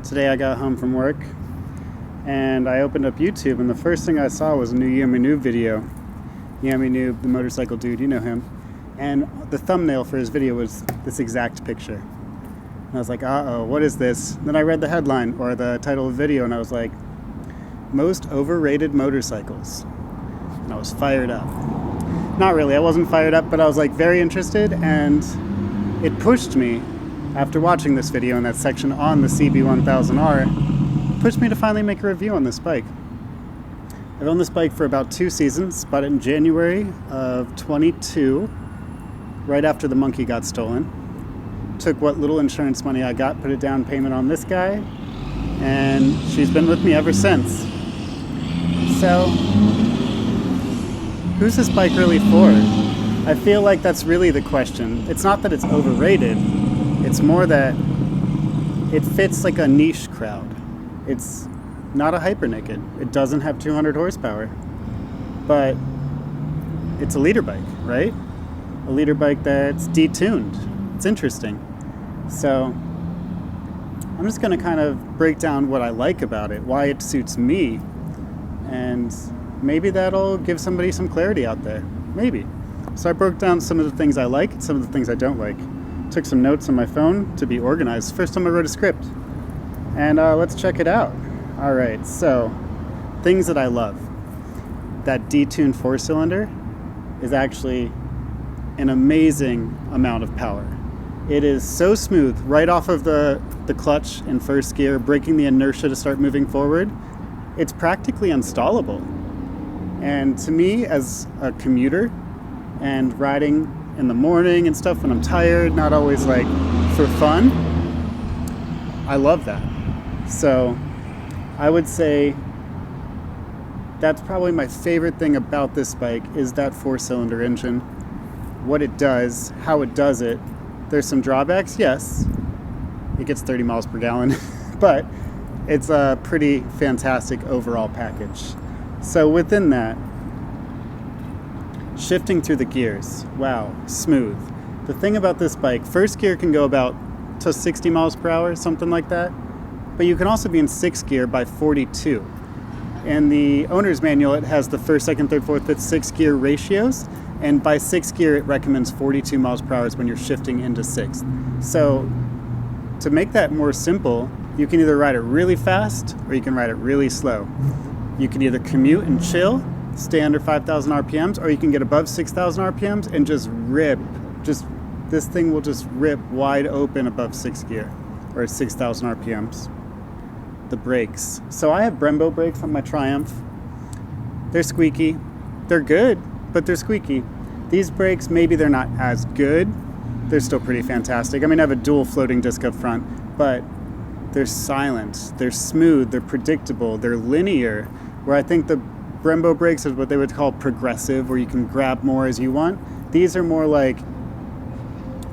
Today I got home from work and I opened up YouTube, and the first thing I saw was a new Yami Noob video. Yami Noob, the motorcycle dude, you know him. And the thumbnail for his video was this exact picture. And I was like, uh-oh, what is this? Then I read the headline or the title of the video and I was like, most overrated motorcycles. And I was fired up. Not really, I wasn't fired up, but I was like very interested, and it pushed me, after watching this video in that section on the CB1000R, pushed me to finally make a review on this bike. I've owned this bike for about 2 seasons, bought it in January of 22, right after the monkey got stolen. Took what little insurance money I got, put a down payment on this guy, and she's been with me ever since. So, who's this bike really for? I feel like that's really the question. It's not that it's overrated, it's more that it fits like a niche crowd. It's not a hyper naked. It doesn't have 200 horsepower, but it's a leader bike, right? A leader bike that's detuned. It's interesting. So I'm just going to kind of break down what I like about it, why it suits me, and maybe that'll give somebody some clarity out there. Maybe. So I broke down some of the things I like and some of the things I don't like. Took some notes on my phone to be organized. First time I wrote a script. And let's check it out. All right, so things that I love. That detuned 4-cylinder is actually an amazing amount of power. It is so smooth right off of the clutch in first gear, breaking the inertia to start moving forward. It's practically unstallable. And to me, as a commuter and riding in the morning and stuff when I'm tired, not always like for fun, I love that. So I would say that's probably my favorite thing about this bike is that 4-cylinder engine. What it does, how it does it. There's some drawbacks, yes. It gets 30 miles per gallon, but it's a pretty fantastic overall package. So within that, shifting through the gears, wow, smooth. The thing about this bike, first gear can go about to 60 miles per hour, something like that, but you can also be in 6th gear by 42. In the owner's manual, it has the 1st, 2nd, 3rd, 4th, 5th, 6th gear ratios, and by 6th gear, it recommends 42 miles per hour when you're shifting into 6th. So to make that more simple, you can either ride it really fast or you can ride it really slow. You can either commute and chill, stay under 5,000 RPMs, or you can get above 6,000 RPMs and just rip. This thing will just rip wide open above 6th gear or 6,000 RPMs. The brakes. So I have Brembo brakes on my Triumph. They're squeaky. They're good, but they're squeaky. These brakes, maybe they're not as good. They're still pretty fantastic. I mean, I have a dual floating disc up front, but they're silent, they're smooth, they're predictable, they're linear, where I think the Brembo brakes is what they would call progressive, where you can grab more as you want. These are more like,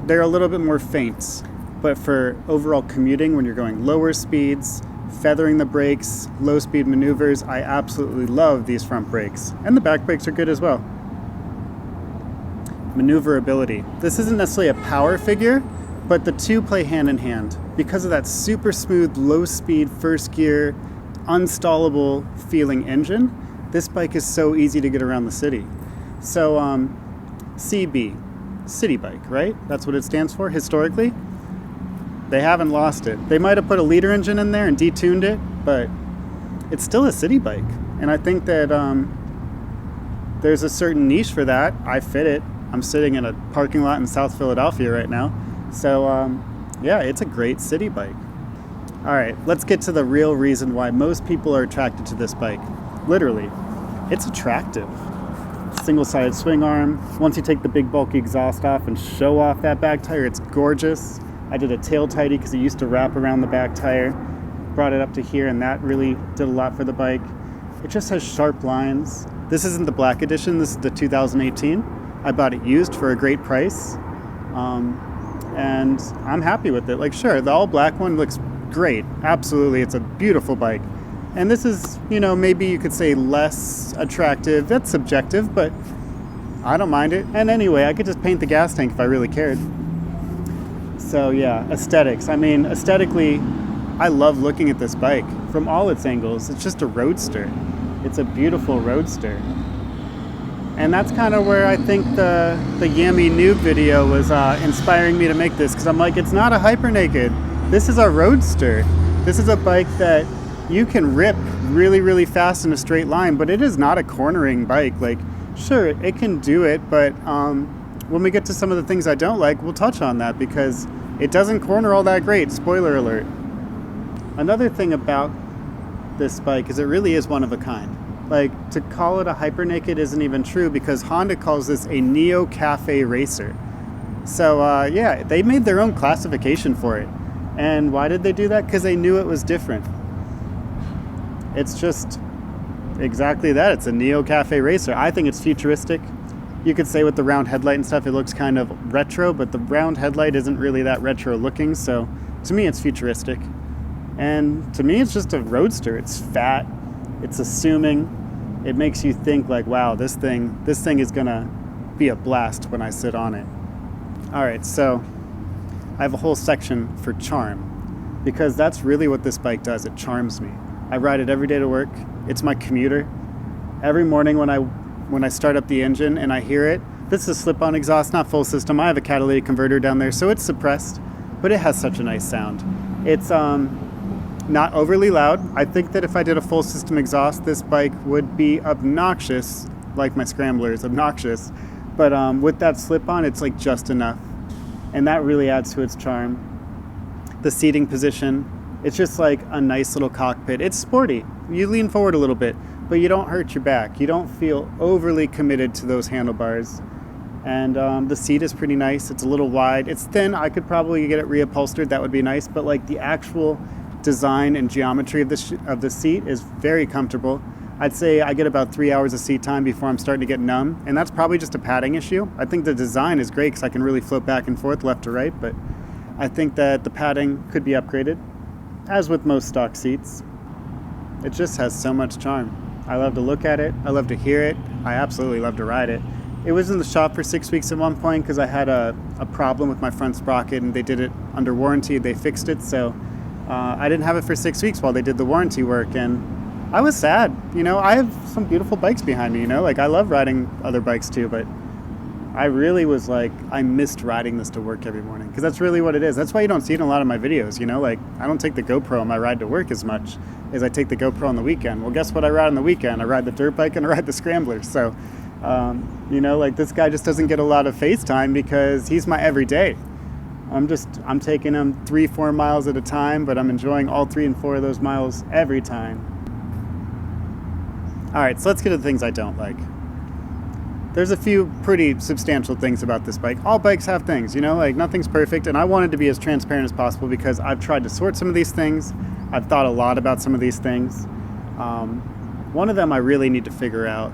they're a little bit more faint, but for overall commuting, when you're going lower speeds, feathering the brakes, low speed maneuvers, I absolutely love these front brakes. And the back brakes are good as well. Maneuverability. This isn't necessarily a power figure, but the two play hand in hand. Because of that super smooth, low speed, first gear, unstallable feeling engine, this bike is so easy to get around the city. So CB, city bike, right? That's what it stands for historically. They haven't lost it. They might have put a liter engine in there and detuned it, but it's still a city bike. And I think that there's a certain niche for that. I fit it. I'm sitting in a parking lot in South Philadelphia right now. So yeah, it's a great city bike. All right, let's get to the real reason why most people are attracted to this bike. Literally, it's attractive. Single-sided swing arm. Once you take the big bulky exhaust off and show off that back tire, it's gorgeous. I did a tail tidy because it used to wrap around the back tire. Brought it up to here, and that really did a lot for the bike. It just has sharp lines. This isn't the black edition, this is the 2018. I bought it used for a great price. And I'm happy with it. Like, sure, the all black one looks great. Absolutely, it's a beautiful bike. And this is, you know, maybe you could say less attractive. That's subjective, but I don't mind it. And anyway, I could just paint the gas tank if I really cared. So yeah, aesthetics. I mean, aesthetically, I love looking at this bike from all its angles. It's just a roadster. It's a beautiful roadster. And that's kind of where I think the Yami Noob video was inspiring me to make this, because I'm like, it's not a hyper naked. This is a roadster. This is a bike that you can rip really, really fast in a straight line, but it is not a cornering bike. Like, sure, it can do it, but when we get to some of the things I don't like, we'll touch on that, because it doesn't corner all that great. Spoiler alert. Another thing about this bike is it really is one of a kind. Like, to call it a hyper naked isn't even true, because Honda calls this a Neo Cafe Racer. So yeah, they made their own classification for it. And why did they do that? Because they knew it was different. It's just exactly that. It's a Neo Cafe Racer. I think it's futuristic. You could say with the round headlight and stuff, it looks kind of retro, but the round headlight isn't really that retro looking. So to me, it's futuristic. And to me, it's just a roadster. It's fat. It's assuming. It makes you think like, wow, this thing is gonna be a blast when I sit on it. All right, so I have a whole section for charm, because that's really what this bike does. It charms me. I ride it every day to work. It's my commuter. Every morning when I start up the engine and I hear it, this is a slip-on exhaust, not full system. I have a catalytic converter down there, so it's suppressed, but it has such a nice sound. It's not overly loud. I think that if I did a full system exhaust, this bike would be obnoxious, like my Scrambler is obnoxious. But with that slip-on, it's like just enough. And that really adds to its charm. The seating position, it's just like a nice little cockpit. It's sporty. You lean forward a little bit, but you don't hurt your back. You don't feel overly committed to those handlebars. And the seat is pretty nice. It's a little wide. It's thin. I could probably get it reupholstered. That would be nice. But like the actual design and geometry of the seat is very comfortable. I'd say I get about 3 hours of seat time before I'm starting to get numb, and that's probably just a padding issue. I think the design is great because I can really float back and forth left to right, but I think that the padding could be upgraded, as with most stock seats. It just has so much charm. I love to look at it. I love to hear it. I absolutely love to ride it. It was in the shop for 6 weeks at one point because I had a problem with my front sprocket, and they did it under warranty. They fixed it, so I didn't have it for 6 weeks while they did the warranty work, and I was sad. You know, I have some beautiful bikes behind me, you know, like I love riding other bikes too, but I really was like, I missed riding this to work every morning, because that's really what it is. That's why you don't see it in a lot of my videos, you know, like I don't take the GoPro on my ride to work as much as I take the GoPro on the weekend. Well, guess what I ride on the weekend? I ride the dirt bike and I ride the Scrambler. So, you know, like this guy just doesn't get a lot of FaceTime because he's my everyday. I'm taking him 3-4 miles at a time, but I'm enjoying all 3 and 4 of those miles every time. All right, so let's get to the things I don't like. There's a few pretty substantial things about this bike. All bikes have things, you know, like nothing's perfect, and I wanted to be as transparent as possible because I've tried to sort some of these things. I've thought a lot about some of these things. One of them I really need to figure out.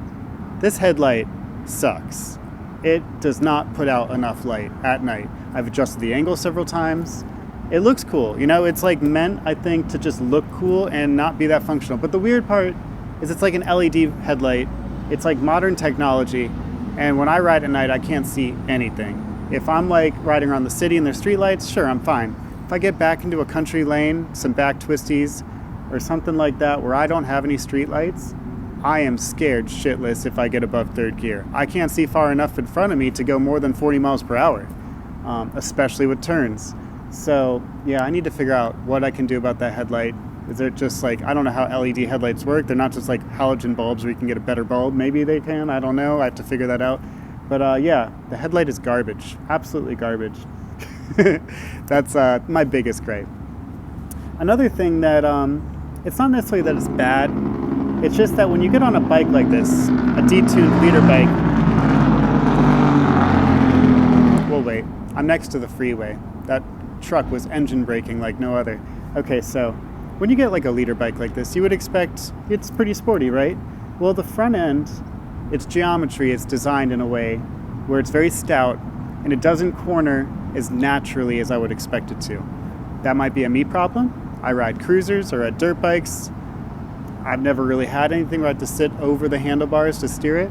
This headlight sucks. It does not put out enough light at night. I've adjusted the angle several times. It looks cool, you know, it's like meant, I think, to just look cool and not be that functional. But the weird part is it's like an LED headlight. It's like modern technology, and when I ride at night, I can't see anything. If I'm like riding around the city and there's streetlights, sure, I'm fine. If I get back into a country lane, some back twisties, or something like that where I don't have any streetlights, I am scared shitless if I get above third gear. I can't see far enough in front of me to go more than 40 miles per hour, especially with turns. So yeah, I need to figure out what I can do about that headlight. Is it just like, I don't know how LED headlights work. They're not just like halogen bulbs where you can get a better bulb. Maybe they can, I don't know. I have to figure that out. But yeah, the headlight is garbage. Absolutely garbage. That's my biggest gripe. Another thing that, it's not necessarily that it's bad. It's just that when you get on a bike like this, a detuned leader bike. Well, wait, I'm next to the freeway. That truck was engine braking like no other. Okay, so when you get like a leader bike like this, you would expect it's pretty sporty, right? Well, the front end, its geometry is designed in a way where it's very stout and it doesn't corner as naturally as I would expect it to. That might be a me problem. I ride cruisers or dirt bikes. I've never really had anything where I have to sit over the handlebars to steer it.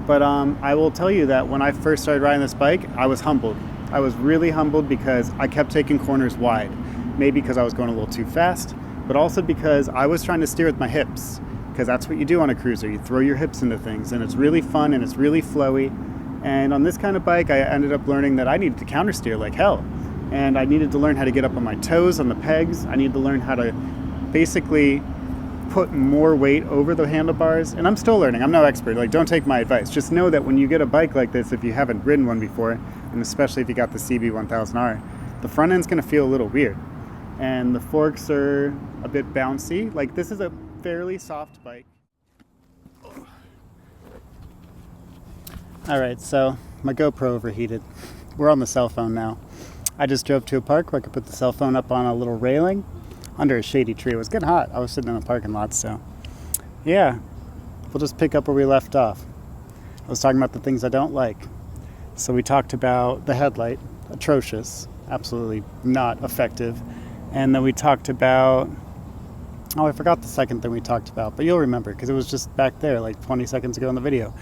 But I will tell you that when I first started riding this bike, I was humbled. I was really humbled because I kept taking corners wide. maybe because I was going a little too fast, but also because I was trying to steer with my hips, because that's what you do on a cruiser. You throw your hips into things, and it's really fun and it's really flowy. And on this kind of bike, I ended up learning that I needed to counter steer like hell. And I needed to learn how to get up on my toes on the pegs. I needed to learn how to basically put more weight over the handlebars. And I'm still learning. I'm no expert. Like, don't take my advice. Just know that when you get a bike like this, if you haven't ridden one before, and especially if you got the CB1000R, the front end's going to feel a little weird. And the forks are a bit bouncy. Like, this is a fairly soft bike. Alright, so my GoPro overheated. We're on the cell phone now. I just drove to a park where I could put the cell phone up on a little railing under a shady tree. It was getting hot. I was sitting in a parking lot, so yeah, we'll just pick up where we left off. I was talking about the things I don't like. So we talked about the headlight, atrocious, absolutely not effective. And then we talked about, oh, I forgot the second thing we talked about, but you'll remember because it was just back there like 20 seconds ago in the video.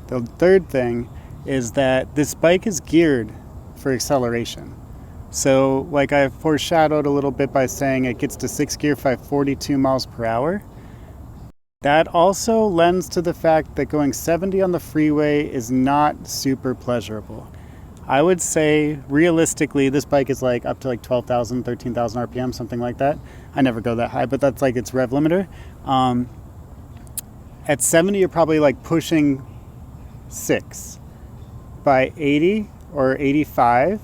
The third thing is that this bike is geared for acceleration. So like I foreshadowed a little bit by saying it gets to 6th gear 542 miles per hour. That also lends to the fact that going 70 on the freeway is not super pleasurable. I would say realistically this bike is like up to like 12,000, 13,000 RPM, something like that. I never go that high, but that's like its rev limiter. At 70 you're probably like pushing 6. By 80 or 85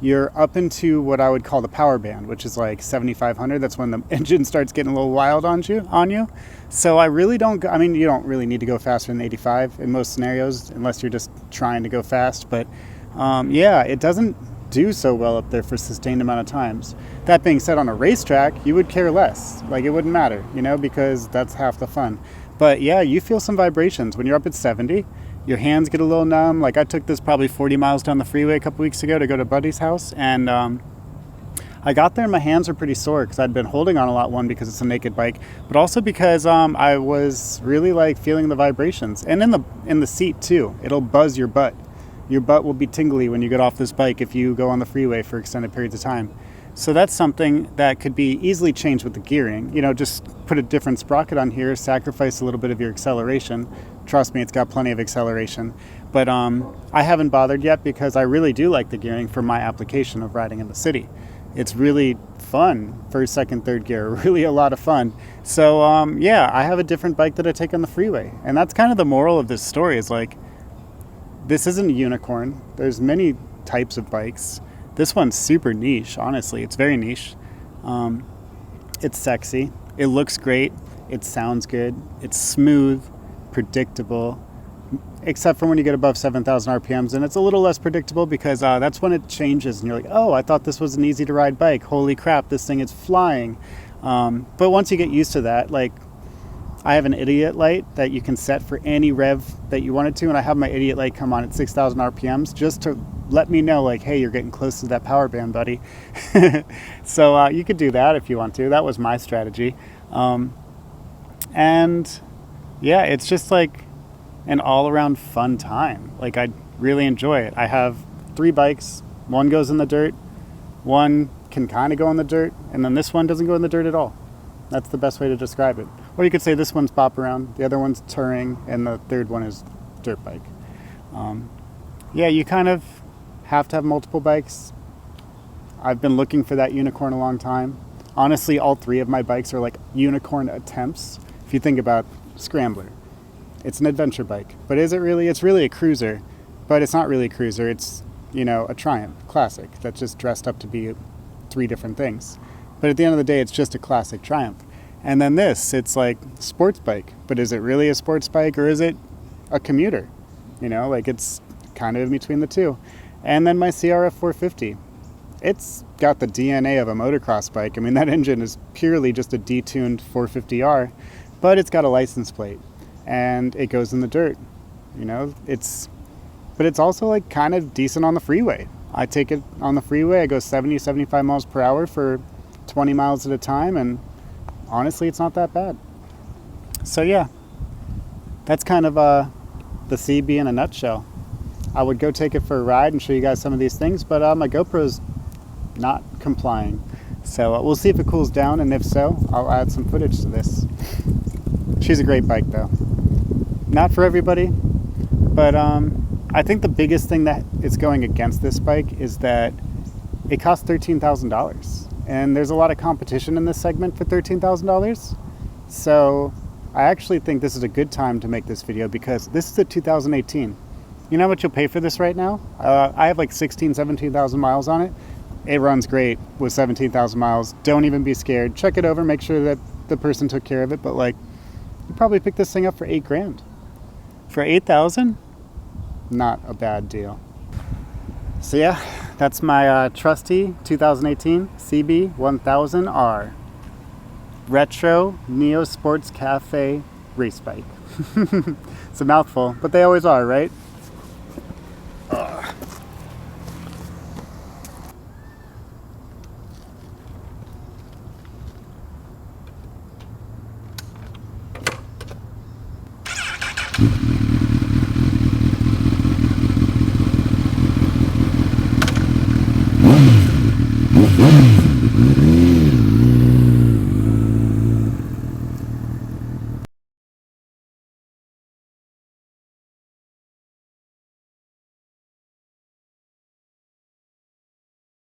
you're up into what I would call the power band, which is like 7,500. That's when the engine starts getting a little wild on you. So I really don't go, I mean, you don't really need to go faster than 85 in most scenarios unless you're just trying to go fast. But yeah, it doesn't do so well up there for a sustained amount of times. That being said, on a racetrack, you would care less. Like, it wouldn't matter, you know, because that's half the fun. But yeah, you feel some vibrations when you're up at 70. Your hands get a little numb. Like, I took this probably 40 miles down the freeway a couple weeks ago to go to a buddy's house, and I got there and my hands were pretty sore because I'd been holding on a lot, one, because it's a naked bike, but also because I was really like feeling the vibrations. And in the seat too, it'll buzz your butt. Your butt will be tingly when you get off this bike if you go on the freeway for extended periods of time. So that's something that could be easily changed with the gearing. You know, just put a different sprocket on here, sacrifice a little bit of your acceleration. Trust me, it's got plenty of acceleration. But I haven't bothered yet because I really do like the gearing for my application of riding in the city. It's really fun, first, second, third gear, really a lot of fun. So yeah, I have a different bike that I take on the freeway. And that's kind of the moral of this story, is like, this isn't a unicorn. There's many types of bikes. This one's super niche, honestly. It's very niche. It's sexy. It looks great. It sounds good. It's smooth, predictable, except for when you get above 7,000 RPMs. And it's a little less predictable because that's when it changes. And you're like, oh, I thought this was an easy to ride bike. Holy crap, this thing is flying. But once you get used to that, like, I have an idiot light that you can set for any rev that you wanted to, and I have my idiot light come on at 6,000 RPMs just to let me know, like, hey, you're getting close to that power band, buddy. So you could do that if you want to. That was my strategy. And yeah, it's just like an all-around fun time. Like, I really enjoy it. I have 3 bikes. One goes in the dirt, one can kind of go in the dirt, and then this one doesn't go in the dirt at all. That's the best way to describe it. Or you could say this one's bop around, the other one's touring, and the third one is dirt bike. Yeah, you kind of have to have multiple bikes. I've been looking for that unicorn a long time. Honestly, all 3 of my bikes are like unicorn attempts. If you think about Scrambler, it's an adventure bike, but is it really? It's really a cruiser, but it's not really a cruiser. It's, you know, a Triumph Classic that's just dressed up to be 3 different things. But at the end of the day, it's just a classic Triumph. And then this, it's like sports bike, but is it really a sports bike or is it a commuter? You know, like, it's kind of in between the two. And then my CRF 450, it's got the DNA of a motocross bike. I mean, that engine is purely just a detuned 450R, but it's got a license plate and it goes in the dirt. You know, but it's also like kind of decent on the freeway. I take it on the freeway, I go 70, 75 miles per hour for 20 miles at a time, and honestly, it's not that bad. So yeah, that's kind of the CB in a nutshell. I would go take it for a ride and show you guys some of these things, but my GoPro's not complying. So we'll see if it cools down, and if so, I'll add some footage to this. She's a great bike though. Not for everybody, but I think the biggest thing that is going against this bike is that it costs $13,000. And there's a lot of competition in this segment for $13,000. So I actually think this is a good time to make this video because this is a 2018. You know how much you'll pay for this right now? I have like 17,000 miles on it. It runs great with 17,000 miles. Don't even be scared. Check it over, make sure that the person took care of it. But like, you probably pick this thing up for $8,000. For $8,000, not a bad deal. So yeah, that's my trusty 2018 CB1000R retro Neo Sports Cafe race bike. It's a mouthful, but they always are, right? Ugh.